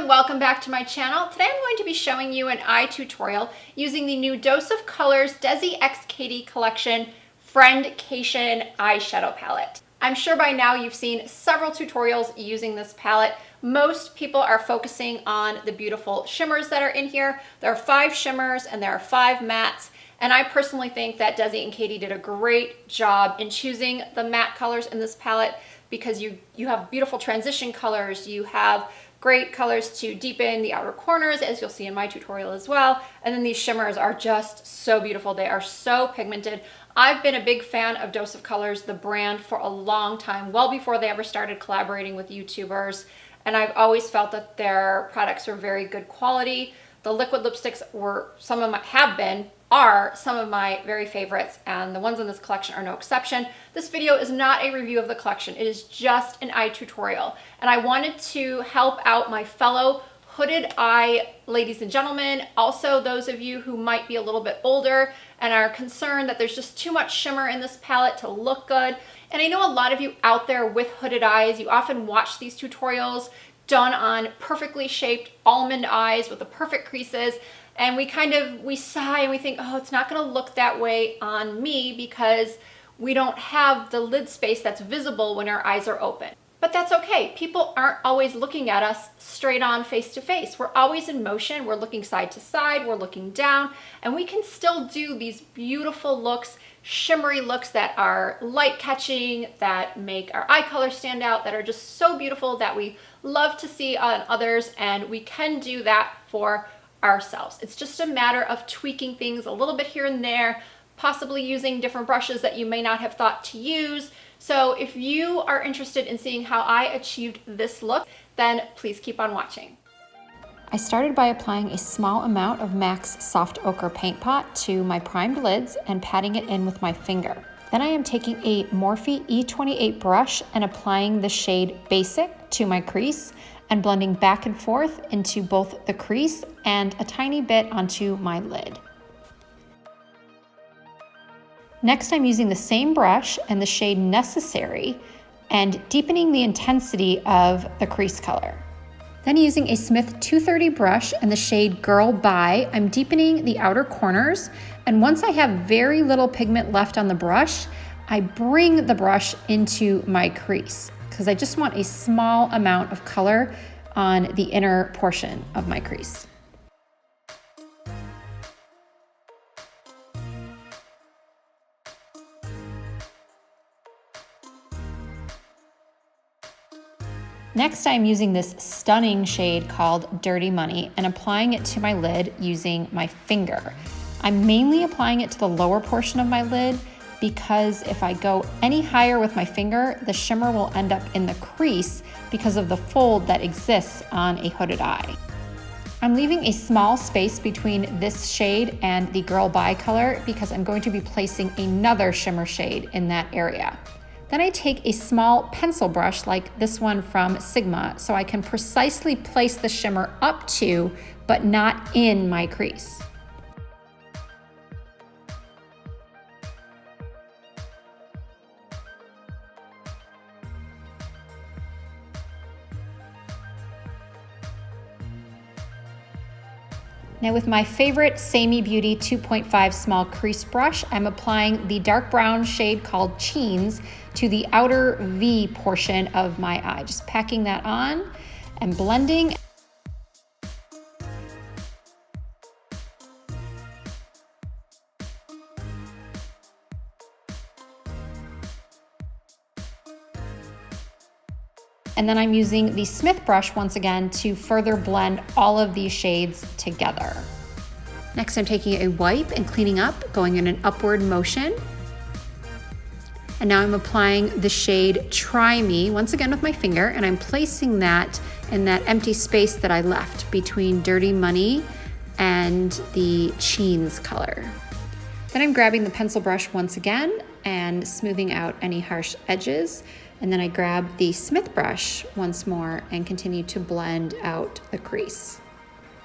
and welcome back to my channel. Today I'm going to be showing you an eye tutorial using the new Dose of Colors Desi x Katy collection Friendcation eyeshadow palette. I'm sure by now you've seen several tutorials using this palette. Most people are focusing on the beautiful shimmers that are in here. There are 5 shimmers and there are 5 mattes. And I personally think that Desi and Katy did a great job in choosing the matte colors in this palette because you have beautiful transition colors, you have great colors to deepen the outer corners, as you'll see in my tutorial as well. And then these shimmers are just so beautiful. They are so pigmented. I've been a big fan of Dose of Colors, the brand, for a long time, well before they ever started collaborating with YouTubers. And I've always felt that their products are very good quality. The liquid lipsticks are some of my very favorites, and the ones in this collection are no exception. This video is not a review of the collection. It is just an eye tutorial. And I wanted to help out my fellow hooded eye ladies and gentlemen, also those of you who might be a little bit older and are concerned that there's just too much shimmer in this palette to look good. And I know a lot of you out there with hooded eyes, you often watch these tutorials done on perfectly shaped almond eyes with the perfect creases, and we sigh and we think, oh, it's not gonna look that way on me because we don't have the lid space that's visible when our eyes are open. But that's okay. People aren't always looking at us straight on face to face. We're always in motion. We're looking side to side, we're looking down, and we can still do these beautiful looks, shimmery looks that are light catching, that make our eye color stand out, that are just so beautiful that we love to see on others, and we can do that for ourselves. It's just a matter of tweaking things a little bit here and there, possibly using different brushes that you may not have thought to use. So if you are interested in seeing how I achieved this look, then please keep on watching. I started by applying a small amount of MAC's Soft Ochre Paint Pot to my primed lids and patting it in with my finger. Then I am taking a Morphe E28 brush and applying the shade Basic to my crease and blending back and forth into both the crease and a tiny bit onto my lid. Next, I'm using the same brush and the shade Necessary and deepening the intensity of the crease color. Then using a Smith 230 brush and the shade Girl Bye, I'm deepening the outer corners, and once I have very little pigment left on the brush, I bring the brush into my crease because I just want a small amount of color on the inner portion of my crease. Next, I'm using this stunning shade called Dirty Money and applying it to my lid using my finger. I'm mainly applying it to the lower portion of my lid because if I go any higher with my finger, the shimmer will end up in the crease because of the fold that exists on a hooded eye. I'm leaving a small space between this shade and the Girl Bye color because I'm going to be placing another shimmer shade in that area. Then I take a small pencil brush like this one from Sigma so I can precisely place the shimmer up to, but not in my crease. Now with my favorite Samey Beauty 2.5 small crease brush, I'm applying the dark brown shade called Cheens to the outer V portion of my eye. Just packing that on and blending. And then I'm using the Smith brush once again to further blend all of these shades together. Next, I'm taking a wipe and cleaning up, going in an upward motion. And now I'm applying the shade Try Me, once again with my finger, and I'm placing that in that empty space that I left between Dirty Money and the Cheens color. Then I'm grabbing the pencil brush once again and smoothing out any harsh edges. And then I grab the Smith brush once more and continue to blend out the crease.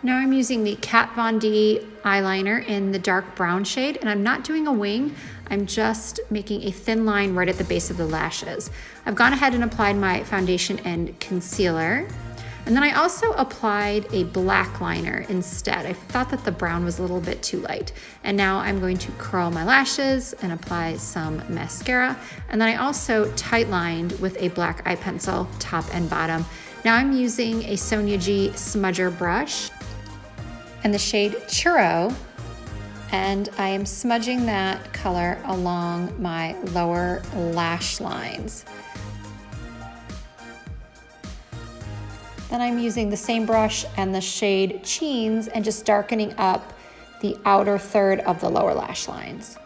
Now I'm using the Kat Von D eyeliner in the dark brown shade, and I'm not doing a wing, I'm just making a thin line right at the base of the lashes. I've gone ahead and applied my foundation and concealer. And then I also applied a black liner instead. I thought that the brown was a little bit too light. And now I'm going to curl my lashes and apply some mascara. And then I also tight lined with a black eye pencil, top and bottom. Now I'm using a Sonia G smudger brush and the shade Churro, and I am smudging that color along my lower lash lines. Then I'm using the same brush and the shade Cheens and just darkening up the outer third of the lower lash lines.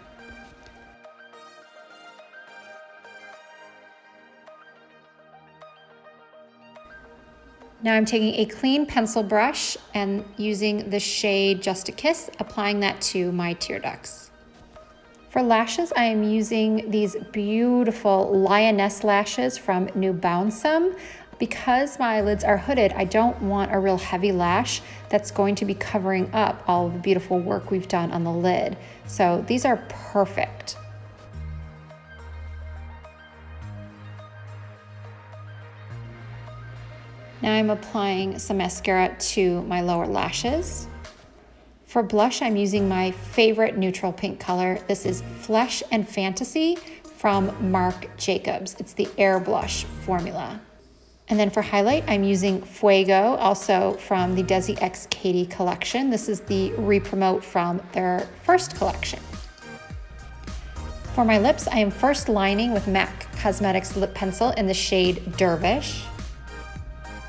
Now I'm taking a clean pencil brush and using the shade Just a Kiss, applying that to my tear ducts. For lashes, I am using these beautiful lioness lashes from New Bounsome. Because my lids are hooded, I don't want a real heavy lash that's going to be covering up all of the beautiful work we've done on the lid. So these are perfect. Now I'm applying some mascara to my lower lashes. For blush, I'm using my favorite neutral pink color. This is Flesh and Fantasy from Marc Jacobs. It's the Air Blush formula. And then for highlight, I'm using Fuego, also from the Desi x Katy collection. This is the re-promote from their first collection. For my lips, I am first lining with MAC Cosmetics lip pencil in the shade Dervish.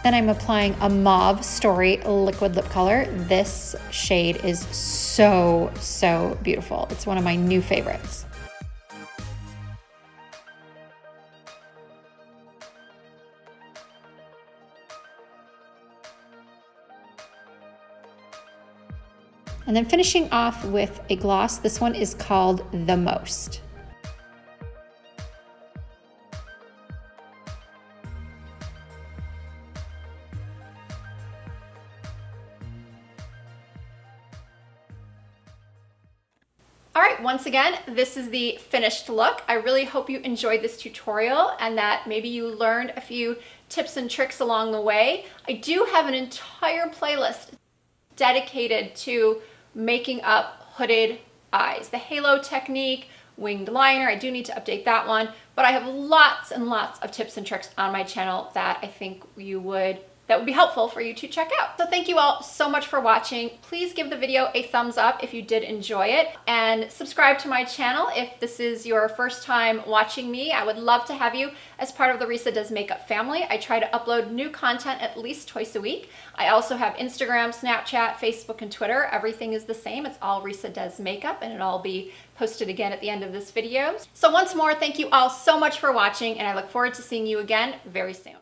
Then I'm applying a Mauve Story liquid lip color. This shade is so, so beautiful. It's one of my new favorites. And then finishing off with a gloss. This one is called The Most. All right, once again, this is the finished look. I really hope you enjoyed this tutorial and that maybe you learned a few tips and tricks along the way. I do have an entire playlist dedicated to making up hooded eyes. The halo technique, winged liner, I do need to update that one, but I have lots and lots of tips and tricks on my channel that I think that would be helpful for you to check out. So thank you all so much for watching. Please give the video a thumbs up if you did enjoy it, and subscribe to my channel if this is your first time watching me. I would love to have you as part of the Risa Does Makeup family. I try to upload new content at least twice a week. I also have Instagram, Snapchat, Facebook, and Twitter. Everything is the same. It's all Risa Does Makeup, and it'll all be posted again at the end of this video. So once more, thank you all so much for watching, and I look forward to seeing you again very soon.